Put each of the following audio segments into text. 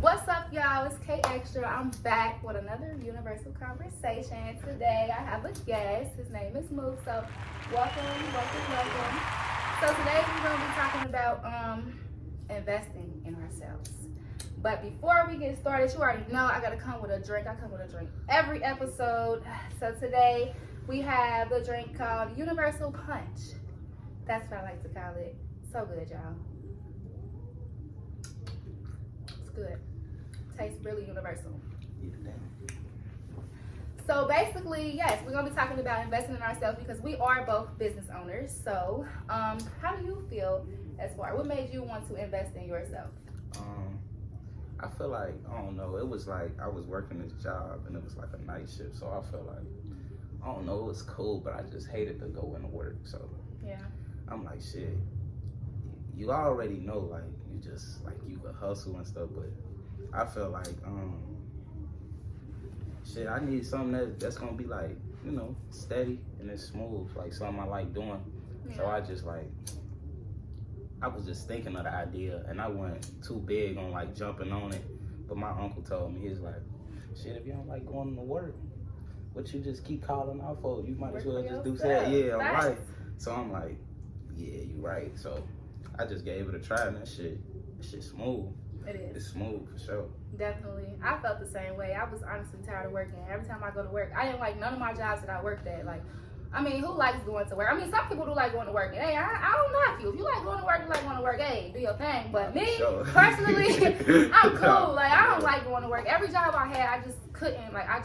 What's up, y'all? It's K Extra. I'm back with another Universal Conversation. Today, I have a guest. His name is Mook. So, welcome. So, today we're going to be talking about investing in ourselves. But before we get started, you already know I got to come with a drink. I come with a drink every episode. So, today we have the drink called Universal Punch. That's what I like to call it. So good, y'all. It's good. Tastes really universal. So basically, yes, we're gonna be talking about investing in ourselves because we are both business owners. So, how do you feel as far? What made you want to invest in yourself? I feel like, I don't know, it was like I was working this job and it was like a night shift, so I felt like, I don't know, it was cool, but I just hated to go into work. So Yeah. I'm like, shit, you already know, like, you just, like, you could hustle and stuff, but I feel like, shit, I need something that's gonna be like, you know, steady and it's smooth, like something I like doing. Yeah. So I just like, I was just thinking of the idea and I wasn't too big on like jumping on it. But my uncle told me, he's like, shit, if you don't like going to work, what you just keep calling out for? You might as well just do that. Yeah, I'm right. So I'm like, yeah, you right. So I just gave it a try and that shit smooth. It is. It's smooth for sure. Definitely. I felt the same way. I was honestly tired of working. Every time I go to work, I didn't like none of my jobs that I worked at. Like, I mean, who likes going to work? I mean, some people do like going to work. And, hey, I don't knock you. If you like going to work, you like going to work. Hey, do your thing. But me, personally, I'm cool. Like, I don't like going to work. Every job I had, I just couldn't. Like, I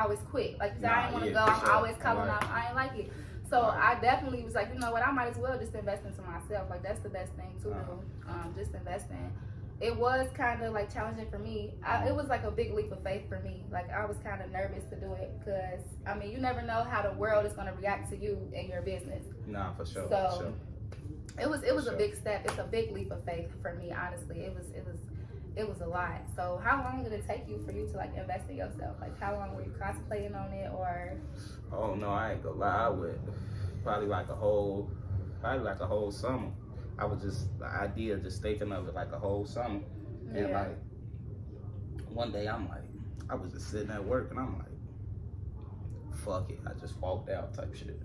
always quit. Like, I didn't want to go. I'm always calling out. I ain't like it. So I definitely was like, you know what? I might as well just invest into myself. Like, that's the best thing to do. Just investing. It was kind of like challenging for me. It was like a big leap of faith for me. Like, I was kind of nervous to do it because, I mean, you never know how the world is going to react to you and your business. Nah, for sure. So for sure. it was a big step. It's a big leap of faith for me, honestly. It was a lot. So how long did it take you for you to like invest in yourself? Like, how long were you contemplating on it, or? Oh no, I ain't gonna lie. I would probably like a whole summer. I was just, the idea, just thinking of it like a whole summer. And like, one day I'm like, I was just sitting at work and I'm like, fuck it. I just walked out type shit.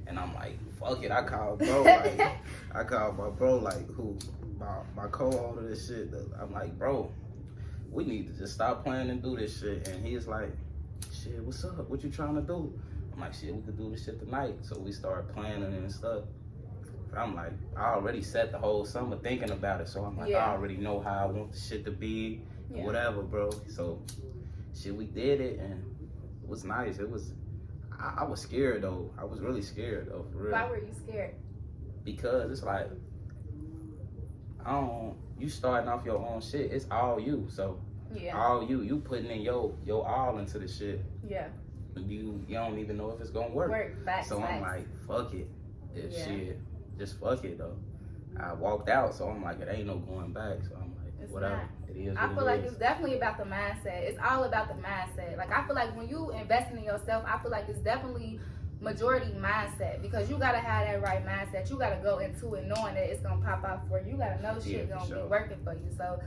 And I'm like, fuck it. I called bro, like, I called my bro, like, who, my co-owner this shit. I'm like, bro, we need to just stop playing and do this shit. And he's like, shit, what's up? What you trying to do? I'm like, shit, we could do this shit tonight. So we started planning and stuff. I'm like, I already set the whole summer thinking about it, so I'm like, I already know how I want the shit to be, or whatever, bro. So, shit, we did it, and it was nice. It was, I was scared though. I was really scared though, for real. Why were you scared? Because it's like, you starting off your own shit. It's all you, so all you putting in your all into the shit. Yeah. You don't even know if it's gonna work. So I'm like, fuck it. Shit. Just fuck it though. I walked out, so I'm like, it ain't no going back. So I'm like, it's whatever. Not. It is. I feel like it's definitely about the mindset. It's all about the mindset. Like, I feel like when you invest in yourself, I feel like it's definitely majority mindset, because you gotta have that right mindset. You gotta go into it knowing that it's gonna pop out for you. You gotta know shit gonna be working for you. So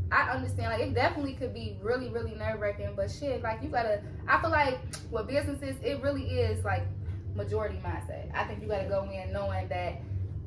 I understand, like, it definitely could be really, really nerve-wracking, but shit, like, you gotta, I feel like with businesses, it really is like majority mindset. I think you gotta go in knowing that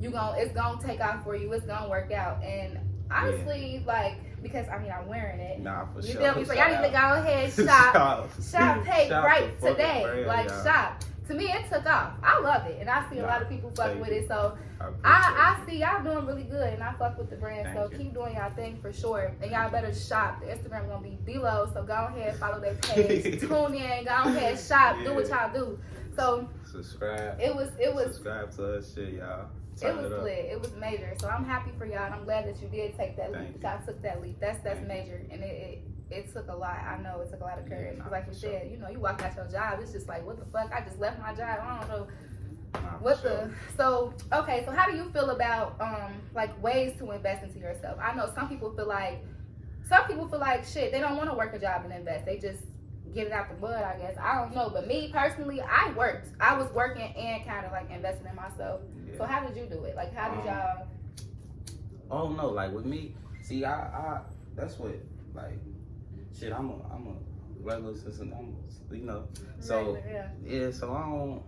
it's gonna take off for you. It's gonna work out. And honestly, like, because I mean, I'm wearing it. Nah, for sure. You feel me? So y'all need to go ahead, shop, pay right today. Like, shop. To me, it took off. I love it, and I see a lot of people fuck with it. So I see y'all doing really good, and I fuck with the brand. So keep doing y'all thing for sure. And y'all better shop. The Instagram gonna be below. So go ahead, follow their page, tune in, go ahead, shop, do what y'all do. So subscribe. It was subscribe to us, shit, y'all. It was lit. It was major. So I'm happy for y'all, and I'm glad that you did take that leap. That y'all took that leap. That's major, and it took a lot. I know it took a lot of courage. Because like you said, you know, you walked out your job. It's just like, what the fuck? I just left my job. I don't know So okay. So how do you feel about like ways to invest into yourself? I know some people feel like shit. They don't want to work a job and invest. They just get it out the mud, I guess. I don't know. But me personally, I worked. I was working and kind of like investing in myself. Yeah. So how did you do it? Like, how did y'all? Oh no, like with me, see, I that's what like, shit, I'm a regular citizen, you know. So so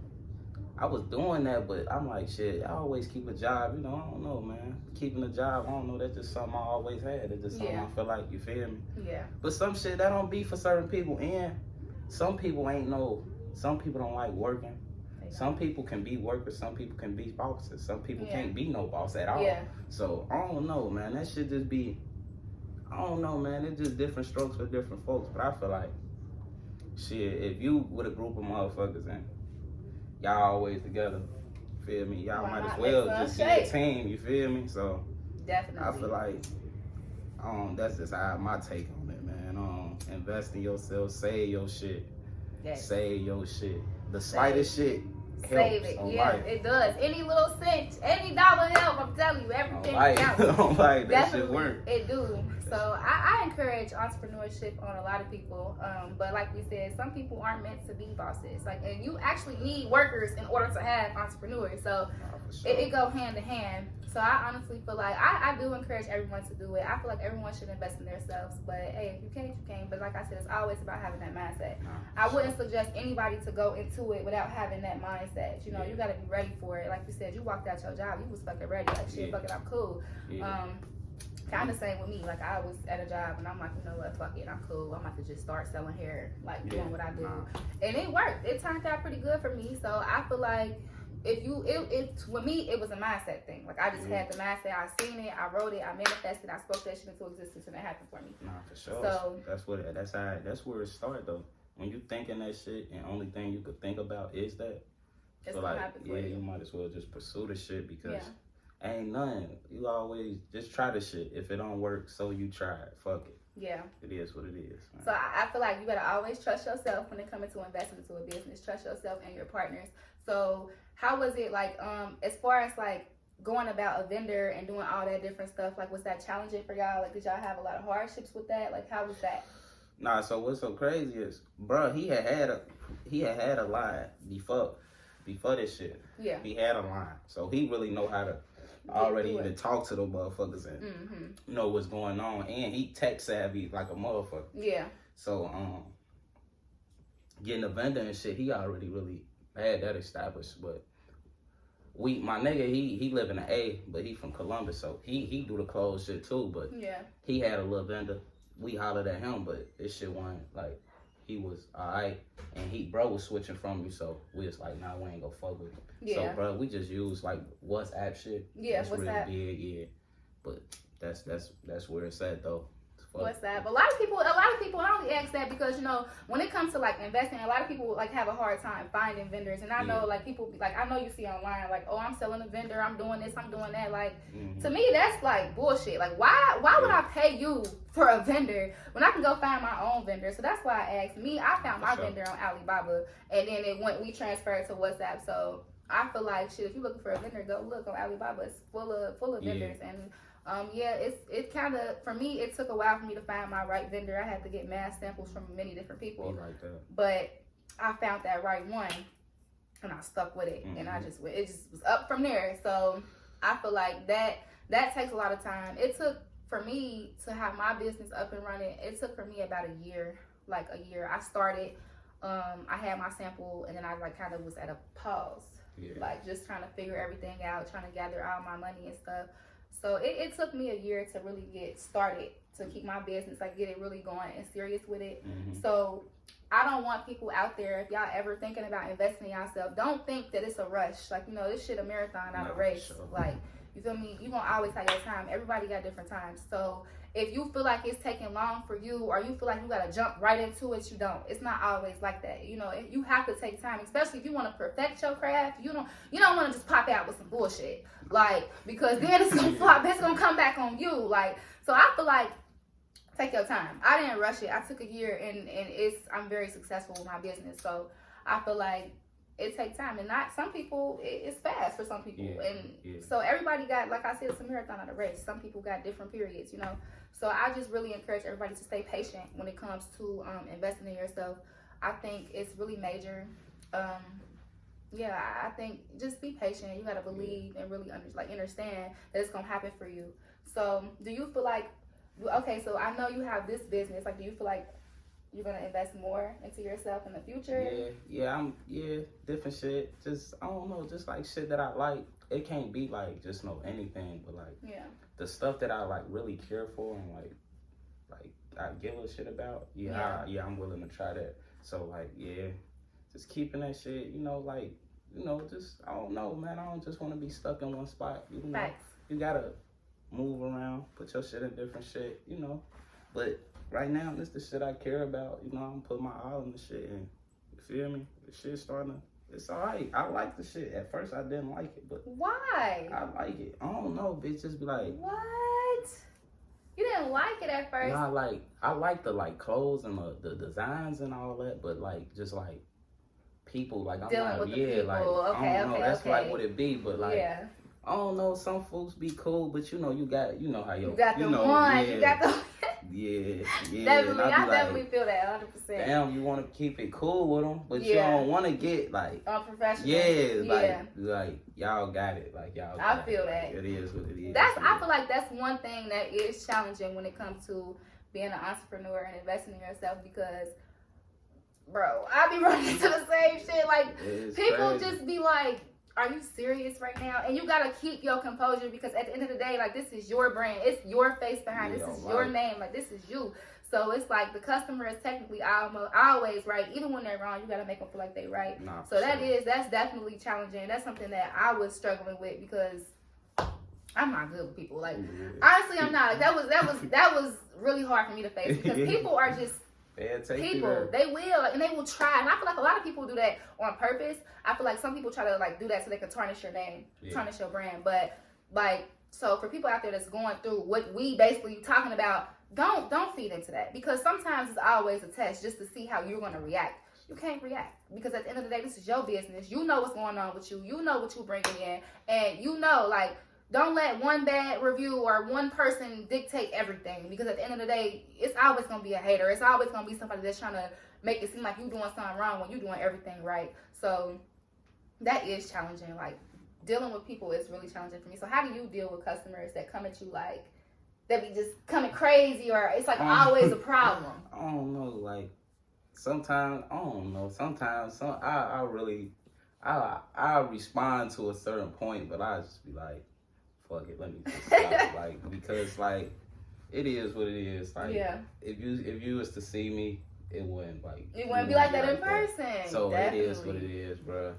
I was doing that, but I'm like, shit, I always keep a job, you know. I don't know, man. Keeping a job, I don't know. That's just something I always had. It's just something I feel like, you feel me? Yeah. But some shit that don't be for certain people, and some people don't like working. Some people can be workers, some people can be bosses, some people can't be no boss at all. Yeah. So I don't know, man. That should just be, I don't know, man. It's just different strokes for different folks. But I feel like, shit, if you with a group of motherfuckers and y'all always together, feel me? Y'all might as well just be a team, you feel me? So definitely, I feel like that's just my take on it, man. Invest in yourself, save your shit. Yes. Save your shit. The slightest shit helps. Save it. Yeah, life. It does. Any little cent, any dollar help, I'm telling you, everything counts. That definitely, shit work. It do. So I encourage entrepreneurship on a lot of people. But like we said, some people aren't meant to be bosses. Like, and you actually need workers in order to have entrepreneurs. So it go hand in hand. So I honestly feel like I do encourage everyone to do it. I feel like everyone should invest in themselves. But hey, if you can't, you can't. But like I said, it's always about having that mindset. I wouldn't suggest anybody to go into it without having that mindset. You know, you got to be ready for it. Like you said, you walked out your job, you was fucking ready. Like, shit, fuck it, I'm cool. Kind of same with me. Like, I was at a job and I'm like, you know what, fuck it, I'm cool. I'm about to just start selling hair, like doing what I do. And it worked. It turned out pretty good for me. So I feel like with me, it was a mindset thing. Like, I just had the mindset. I seen it, I wrote it, I manifested, I spoke that shit into existence, and it happened for me. Nah, for sure. So that's where it started though. When you thinking that shit, and only thing you could think about is that. It's so gonna like, happen for you. You might as well just pursue the shit because ain't nothing. You always just try the shit. If it don't work, so you try it. Fuck it. Yeah. It is what it is. Man. So I feel like you gotta always trust yourself when it comes to investing into a business. Trust yourself and your partners. So how was it like, as far as like going about a vendor and doing all that different stuff, like was that challenging for y'all? Like, did y'all have a lot of hardships with that? Like, how was that? Nah, so what's so crazy is, bro, he had a line before this shit. Yeah. He had a line. So he really know how to already even talk to the motherfuckers and know what's going on. And he tech savvy like a motherfucker. Yeah. So getting a vendor and shit, he already really had that established. But my nigga, he live in the A, but he from Columbus, so he do the clothes shit too. But he had a little vendor. We hollered at him, but this shit wasn't like, he was alright, and bro was switching from me, so we was like, nah, we ain't gonna fuck with him. Yeah. So bro, we just use like WhatsApp shit. Yeah, that's WhatsApp. Really big, but that's where it's at though. WhatsApp. A lot of people only ask that because, you know, when it comes to like investing, a lot of people like have a hard time finding vendors. And I know like people like, I know you see online like, oh, I'm selling a vendor, I'm doing this, I'm doing that. Like to me, that's like bullshit. Like why would I pay you for a vendor when I can go find my own vendor? So that's why I asked. I found my vendor on Alibaba, and then we transferred to WhatsApp. So I feel like shit, if you're looking for a vendor, go look on Alibaba. It's full of vendors. And it kind of, for me, it took a while for me to find my right vendor. I had to get mass samples from many different people. Like that. But I found that right one, and I stuck with it. And it just was up from there. So I feel like that takes a lot of time. It took, for me, to have my business up and running, it took for me about a year. I started, I had my sample, and then I like kind of was at a pause. Like just trying to figure everything out, trying to gather all my money and stuff. So it took me a year to really get started, to keep my business, like get it really going and serious with it. So I don't want people out there, if y'all ever thinking about investing in yourself, don't think that it's a rush. Like, you know, this shit a marathon, not a race. Sure. Like, you feel me? You gonna always have your time. Everybody got different times. So if you feel like it's taking long for you, or you feel like you gotta jump right into it, you don't. It's not always like that. You know, you have to take time, especially if you want to perfect your craft. You don't want to just pop out with some bullshit, like, because then it's gonna flop. It's gonna come back on you. Like, so I feel like take your time. I didn't rush it. I took a year, and I'm very successful with my business. So I feel like it takes time, and not some people. It's fast for some people, so everybody got, like I said, it's a marathon, not a race. Some people got different periods, you know. So I just really encourage everybody to stay patient when it comes to investing in yourself. I think it's really major. I think just be patient. You gotta believe and really understand that it's gonna happen for you. So do you feel like Okay, so I know you have this business. Like, do you feel like you're gonna invest more into yourself in the future? Yeah, different shit. Just I don't know, just like shit that I like. It can't be like just no anything, but like Yeah. the stuff that I like really care for and like I give a shit about. I'm willing to try that. So like just keeping that shit. Just I don't know, man. I don't just want to be stuck in one spot. Facts. You gotta move around, put your shit in different shit. But right now, this the shit I care about. I'm putting my all in the shit, and you feel me? The shit's starting to. It's alright. I like the shit. At first, I didn't like it, but why? I like it. I don't know, bitches be like, what? You didn't like it at first? Nah, I like the clothes and the designs and all that, but just people, I'm dealing not, with the yeah, people. I don't know. That's okay. what it be, but yeah. I don't know. Some folks be cool, but you got how you got the one. Yeah, you got the. Definitely, I definitely feel that 100%. Damn, you want to keep it cool with them, but you don't want to get unprofessional. Yeah, y'all got it. Y'all. I feel that. It is what it is. I feel like that's one thing that is challenging when it comes to being an entrepreneur and investing in yourself, because, bro, I be running into the same shit. Like, people crazy. just be like, are you serious right now? And you gotta keep your composure, because at the end of the day, this is your brand. It's your face behind it. This is your name. This is you. So it's like the customer is technically always right. Even when they're wrong, you gotta make them feel like they right. So that's definitely challenging. That's something that I was struggling with, because I'm not good with people. Honestly, I'm not. That was really hard for me to face, because people are just people. They will, and they will try. And I feel like a lot of people do that on purpose. I feel like some people try to do that so they can tarnish your name, tarnish your brand. But so for people out there that's going through what we basically talking about, don't feed into that, because sometimes it's always a test just to see how you're going to react. You can't react, because at the end of the day, this is your business. You know what's going on with you. You know what you're bringing in, and don't let one bad review or one person dictate everything, because at the end of the day, it's always going to be a hater. It's always going to be somebody that's trying to make it seem like you're doing something wrong when you're doing everything right. So that is challenging. Dealing with people is really challenging for me. So how do you deal with customers that come at you that be just coming crazy, or it's always a problem? I don't know. Sometimes, I don't know. Sometimes I respond to a certain point, but I just be like, fuck it, let me just stop. Because it is what it is. If you was to see me, it wouldn't it wouldn't be like that in person. So definitely. It is what it is, bro.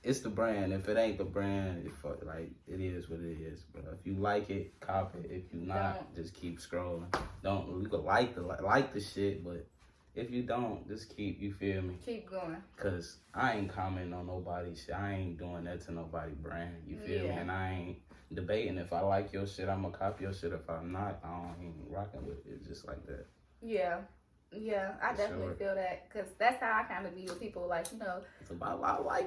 It's the brand. If it ain't the brand, it is what it is. But if you like it, cop it. If you not, just keep scrolling. You could like the shit, but if you don't, just you feel me? Keep going. Cause I ain't commenting on nobody's shit. I ain't doing that to nobody brand. You feel me? And I ain't debating. If I like your shit, I'm gonna copy your shit. If I'm not, I ain't rocking with it. It's just like that. Yeah, I definitely feel that, because that's how I kind of be with people. It's about I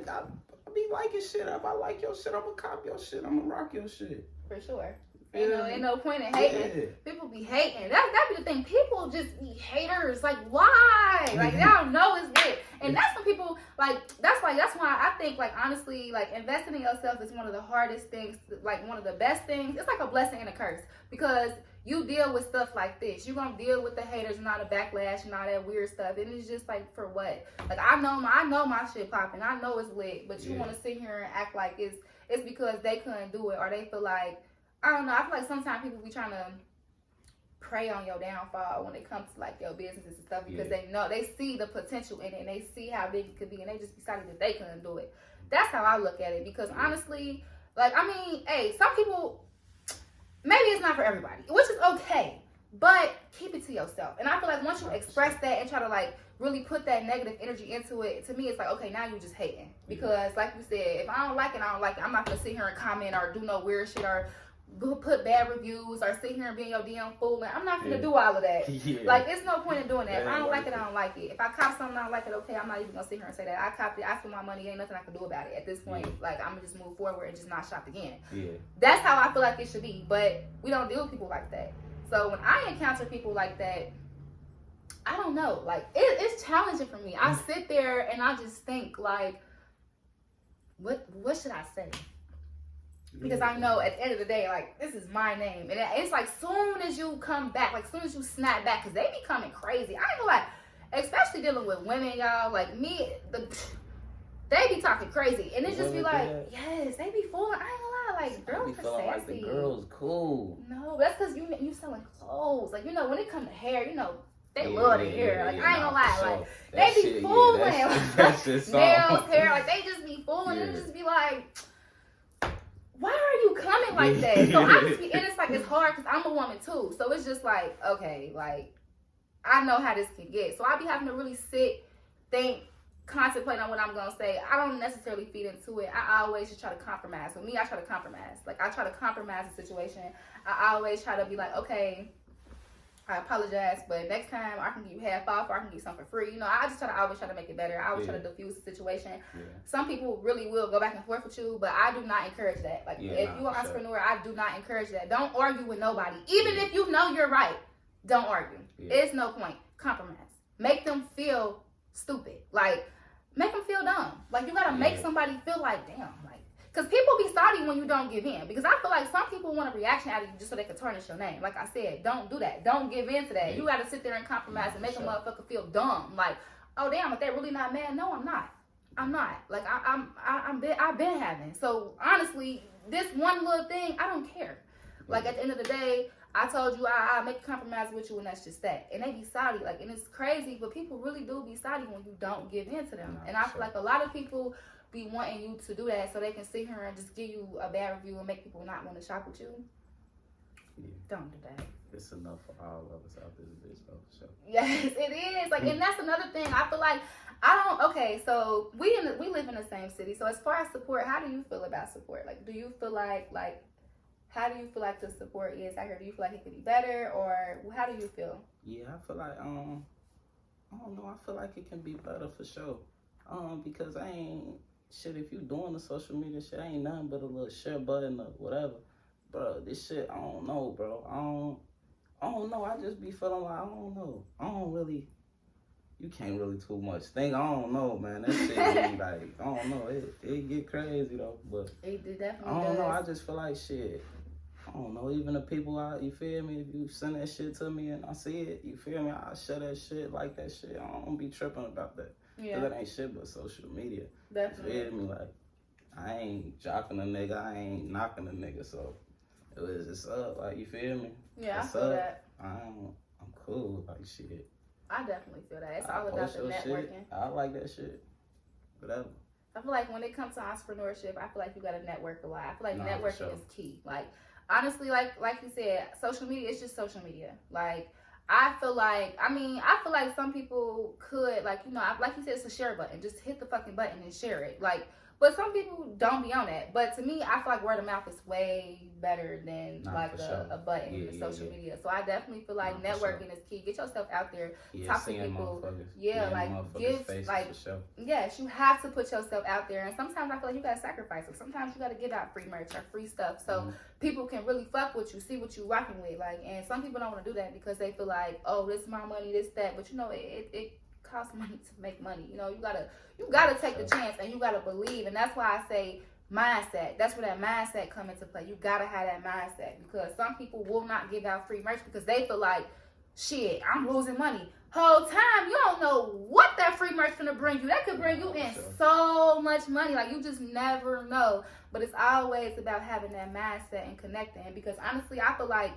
be liking shit. If I like your shit, I'm gonna copy your shit. I'm gonna rock your shit. For sure. Ain't no point in hating. Yeah. People be hating. That be the thing. People just be haters. Why? They don't know it's lit. And that's when people that's why I think honestly, investing in yourself is one of the hardest things, one of the best things. It's like a blessing and a curse, because you deal with stuff like this. You're gonna deal with the haters and all the backlash and all that weird stuff. And it's just for what? I know my shit popping. I know it's lit, but you wanna sit here and act like it's because they couldn't do it, or they feel I don't know. I feel like sometimes people be trying to prey on your downfall when it comes to your businesses and stuff, because they see the potential in it, and they see how big it could be, and they just decided that they couldn't do it. That's how I look at it, because honestly, some people, maybe it's not for everybody, which is okay, but keep it to yourself. And I feel like once you express that and try to really put that negative energy into it, to me it's okay, now you just hating, because like you said, if I don't like it, I don't like it. I'm not gonna sit here and comment or do no weird shit or put bad reviews or sit here and be in your DM fooling. I'm not gonna do all of that. It's no point in doing that. If I don't like it, I don't like it. If I cop something I don't like it, okay, I'm not even gonna sit here and say that I copped it, I spent my money, ain't nothing I can do about it at this point. I'm gonna just move forward and just not shop again. That's how I feel like it should be, but we don't deal with people like that. So when I encounter people like that, I don't know, it's challenging for me. I sit there and I just think what should I say? Because I know at the end of the day, like, this is my name. And it's like, soon as you come back, like, soon as you snap back, because they be coming crazy. I ain't gonna lie, especially dealing with women, y'all. Like, they be talking crazy. And it just be like, yes, they be fooling. I ain't gonna lie, like, girls be feeling like the girls cool. No, that's because you selling clothes. Like, when it comes to hair, they love the hair. Like, I ain't gonna lie. Like, they be fooling. Nails, hair, like, they just be fooling. And it just be like, why are you coming like that? So I just be, and it's like, it's hard because I'm a woman too. So it's just like, okay, like, I know how this can get. So I be having to really sit, think, contemplate on what I'm gonna say. I don't necessarily feed into it. I always just try to compromise. With me, I try to compromise. Like, I try to compromise the situation. I always try to be like, okay, I apologize, but next time I can give you half off, or I can give you something for free. I just always try to make it better. I always try to diffuse the situation. Some people really will go back and forth with you, but I do not encourage that. Like, if you're an entrepreneur, I do not encourage that. Don't argue with nobody. Even if you know you're right, don't argue. It's no point. Compromise. Make them feel stupid. Like, make them feel dumb. Like, you gotta make somebody feel like, damn, like, because people be salty when you don't give in. Because I feel like some people want a reaction out of you just so they can tarnish your name. Like I said, don't do that. Don't give in to that. You got to sit there and compromise and make a motherfucker feel dumb. Like, oh, damn, if they're really not mad. No, I'm not. I'm not. Like, I've been having. So, honestly, this one little thing, I don't care. Like, at the end of the day, I told you I'll make a compromise with you, and that's just that. And they be salty. Like, and it's crazy, but people really do be salty when you don't give in to them. And I feel like a lot of people be wanting you to do that so they can sit here and just give you a bad review and make people not want to shop with you. Don't do that. It's enough for all of us out this bitch, though. So. Yes, it is. Like, and that's another thing. I feel like okay, so we live in the same city. So as far as support, how do you feel about support? Like, do you feel like how do you feel like the support is out here? Do you feel like it could be better, or how do you feel? Yeah, I feel like I don't know. I feel like it can be better for sure. Because I ain't shit. If you doing the social media shit, ain't nothing but a little share button or whatever, bro. This shit, I don't know, bro. I don't know. I just be feeling like I don't know. I don't really. You can't really too much think. I don't know, man. That shit be like, I don't know. It get crazy though, but it definitely I don't does. know. I just feel like shit. I don't know, even the people out, you feel me? If you send that shit to me and I see it, you feel me? I share that shit, like that shit. I don't be tripping about that. Yeah. Cause that ain't shit but social media. Definitely. You feel me? Like, I ain't jocking a nigga, I ain't knocking a nigga, so it was just up, like, you feel me? Yeah, it's I feel up. that. I'm cool, like, shit. I definitely feel that. It's all about the networking. Shit. I like that shit. Whatever. I feel like when it comes to entrepreneurship, I feel like you gotta network a lot. I feel like networking is key. Like, honestly, like you said, social media is just social media. Like, I feel like some people could, like you said, it's a share button. Just hit the fucking button and share it. Like, but some people don't be on that. But to me, I feel like word of mouth is way better than a button in social media. So I definitely feel like networking is key. Get yourself out there, talk to people. Yeah, yes, you have to put yourself out there. And sometimes I feel like you gotta sacrifice it. Sometimes you gotta give out free merch or free stuff so people can really fuck with you, see what you rocking with. Like, and some people don't want to do that because they feel like, oh, this is my money, this, that. But it costs money to make money. You gotta take the chance and you gotta believe. And that's why I say mindset. That's where that mindset come into play. You gotta have that mindset because some people will not give out free merch because they feel like, shit, I'm losing money. Whole time you don't know what that free merch gonna bring you. That could bring you in so much money. Like, you just never know. But it's always about having that mindset and connecting. Because honestly, I feel like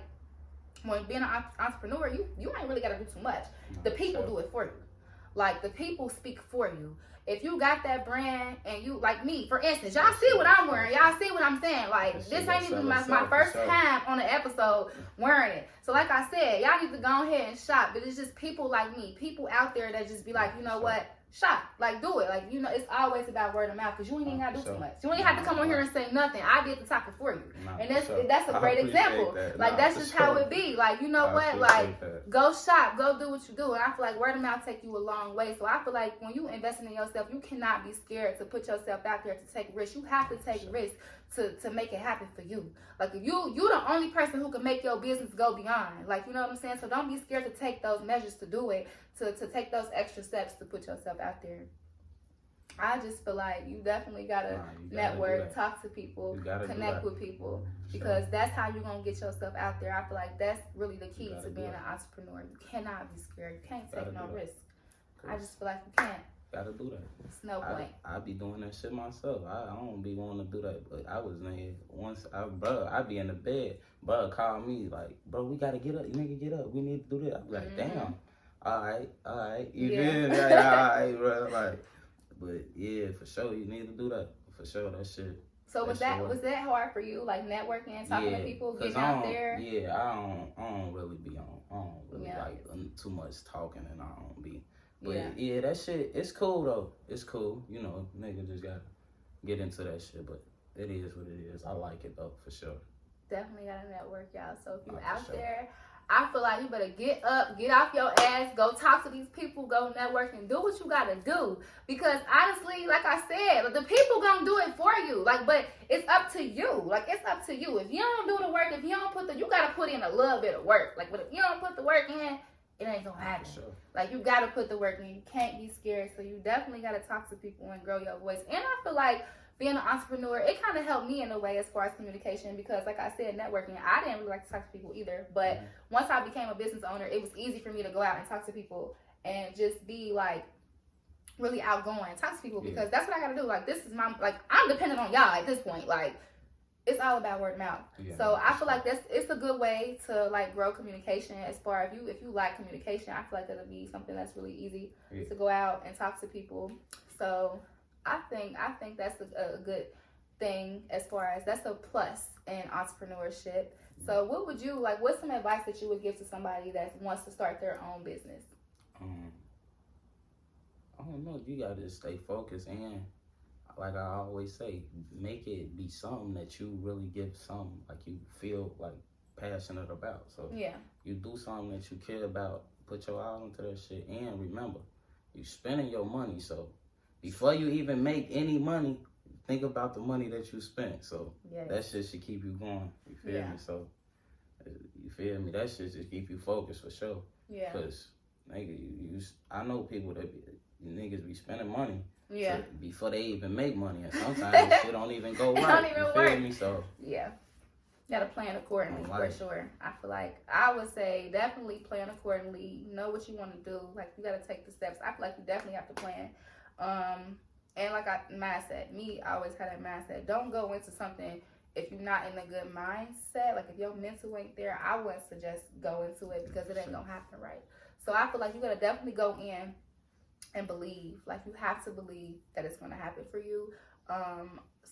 when being an entrepreneur, you ain't really gotta do too much. The people do it for you. Like, the people speak for you. If you got that brand and you, like me, for instance, y'all see what I'm wearing. Y'all see what I'm saying. Like, this ain't even my first time on an episode wearing it. So like I said, y'all need to go ahead and shop. But it's just people like me, people out there that just be like, you know what? Shop. Like, do it. Like, it's always about word of mouth because you ain't even got to do too much. You ain't have to come on here and say nothing. I did the talking for you. And that's a great example. Like, that's just how it be. Like, you know what? Like, go shop. Go do what you do. And I feel like word of mouth take you a long way. So I feel like when you investing in yourself, you cannot be scared to put yourself out there to take risks. You have to take risks to make it happen for you. Like, you the only person who can make your business go beyond. Like, you know what I'm saying? So don't be scared to take those measures to do it, to take those extra steps to put yourself out there. I just feel like you definitely gotta network, talk to people, connect with people, because that's how you're gonna get yourself out there. I feel like that's really the key to being an entrepreneur. You cannot be scared. You can't take no risk. I just feel like you can't. Gotta do that. It's no point. I be doing that shit myself. I don't be wanting to do that, but I was nigga once. I be in the bed. Bro, call me like, bro, we gotta get up. Nigga, get up. We need to do that. I'm like, damn. All right. You feel me? Like, all right, bro. Like, but yeah, for sure, you need to do that. For sure, that shit. So was that hard for you, like networking and talking to people, getting out there? Yeah, I don't really be on. I don't really like too much talking, and I don't be. But yeah, that shit, it's cool though. It's cool. You know, nigga just gotta get into that shit. But it is what it is. I like it though, for sure. Definitely gotta network, y'all. So if you out there, I feel like you better get up, get off your ass, go talk to these people, go network, and do what you gotta do. Because honestly, like I said, the people gonna do it for you. Like, but it's up to you. Like, it's up to you. If you don't do the work, if you don't you gotta put in a little bit of work. Like, but if you don't put the work in, it ain't gonna happen. Sure. Like, you gotta put the work in. You can't be scared. So you definitely gotta talk to people and grow your voice. And I feel like being an entrepreneur, it kind of helped me in a way as far as communication, because like I said, networking, I didn't really like to talk to people either. But once I became a business owner, it was easy for me to go out and talk to people and just be like really outgoing, talk to people, because that's what I gotta do. Like, this is I'm dependent on y'all at this point. Like, it's all about word of mouth. So I feel like it's a good way to like grow communication. As far as if you like communication, I feel like that'll be something that's really easy to go out and talk to people. So I think that's a good thing, as far as that's a plus in entrepreneurship. So what would you like? What's some advice that you would give to somebody that wants to start their own business? I don't know. You gotta stay focused, and like I always say, make it be something that you really give something like you feel like passionate about. So you do something that you care about, put your all into that shit, and remember, you spending your money. So before you even make any money, think about the money that you spent. So that shit should keep you going. You feel me? So you feel me? That shit just keep you focused for sure. Yeah. Cause nigga, I know people that niggas be spending money. Yeah. Before they even make money, and sometimes this shit don't even go right. Don't even work. Me? So gotta plan accordingly for sure. I feel like I would say definitely plan accordingly. Know what you want to do. Like, you gotta take the steps. I feel like you definitely have to plan. And like I always had that mindset. Don't go into something if you're not in a good mindset. Like, if your mental ain't there, I wouldn't suggest go into it, because it ain't gonna happen right. So I feel like you gotta definitely go in and believe. Like, you have to believe that it's gonna happen for you.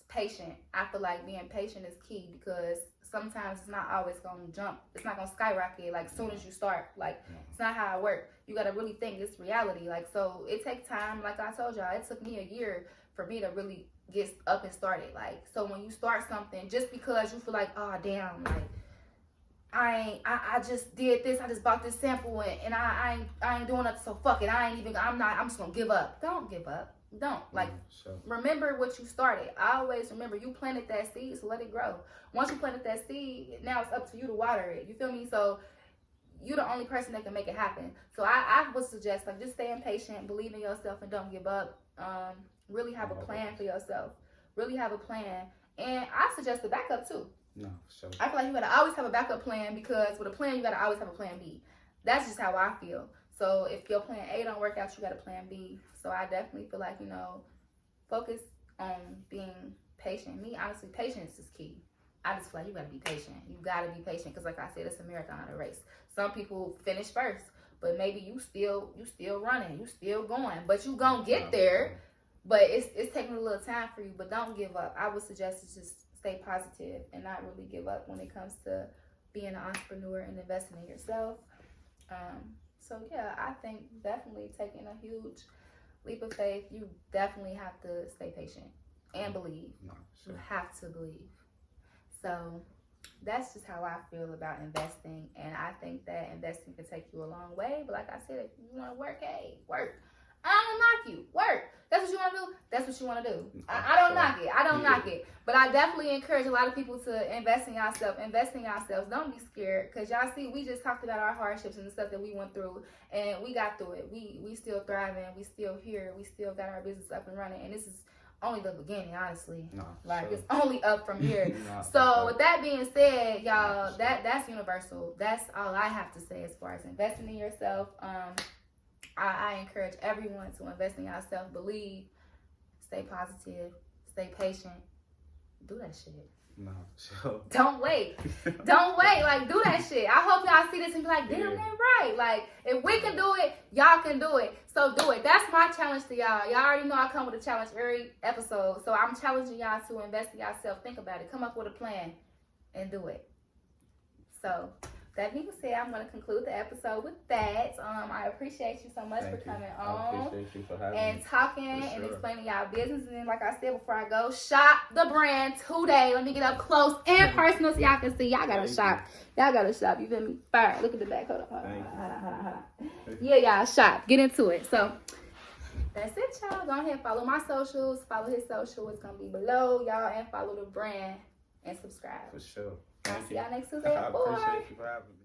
Patient. I feel like being patient is key, because sometimes it's not always gonna jump. It's not gonna skyrocket like soon as you start. Like, it's not how it works. You gotta really think it's reality. Like, so it takes time. Like I told y'all, it took me a year for me to really get up and started. Like, so when you start something, just because you feel like, oh damn, like I just did this, I just bought this sample, and I ain't doing nothing, so fuck it. I'm just gonna give up. Don't give up. Don't. Like, remember what you started. I always remember, you planted that seed, so let it grow. Once you planted that seed, now it's up to you to water it. You feel me? So you're the only person that can make it happen. So I would suggest, like, just staying patient, believe in yourself, and don't give up. Really have a plan for yourself. Really have a plan. And I suggest a backup too. No, sure. I feel like you gotta always have a backup plan, because with a plan, you gotta always have a plan B. That's just how I feel. So if your plan A don't work out, you got a plan B. So I definitely feel like, focus on being patient. Me, honestly, patience is key. I just feel like you gotta be patient. You gotta be patient, because like I said, it's a marathon, a race. Some people finish first, but maybe you still running, you still going, but you gonna get there. But it's taking a little time for you. But don't give up. I would suggest to just stay positive and not really give up when it comes to being an entrepreneur and investing in yourself. So yeah, I think definitely taking a huge leap of faith, you definitely have to stay patient and believe. You have to believe. So that's just how I feel about investing, and I think that investing can take you a long way. But like I said, if you want to work, hey, work. I don't knock you. Work. That's what you want to do. That's what you want to do. I don't knock it. I don't knock it. But I definitely encourage a lot of people to invest in yourself. Invest in yourselves. Don't be scared. Because y'all see, we just talked about our hardships and the stuff that we went through. And we got through it. We still thriving. We still here. We still got our business up and running. And this is only the beginning, honestly. No, like, sure. it's only up from here. No, So sure. with that being said, y'all, that's universal. That's all I have to say as far as investing in yourself. I encourage everyone to invest in yourself. Believe, stay positive, stay patient. Do that shit. No, sure. Don't wait. Don't wait. Like, do that shit. I hope y'all see this and be like, damn, Yeah. that's right. Like, if we can do it, y'all can do it. So do it. That's my challenge to y'all. Y'all already know I come with a challenge every episode. So I'm challenging y'all to invest in yourself. Think about it. Come up with a plan and do it. So that being said, I'm going to conclude the episode with that. I appreciate you so much for coming I on appreciate you for having and me. talking For and sure. explaining y'all business. And then, like I said before I go, shop the brand today. Let me get up close and personal so y'all can see. Y'all gotta Thank shop. Y'all gotta shop. You feel me? Fire. Look at the back. Hold on. Thank Hold on. Yeah, y'all shop. Get into it. So that's it, y'all. Go ahead and follow my socials. Follow his social. It's gonna be below, y'all, and follow the brand and subscribe. For sure. I'll Thank see you. y'all next Tuesday I at 4. appreciate you for having me.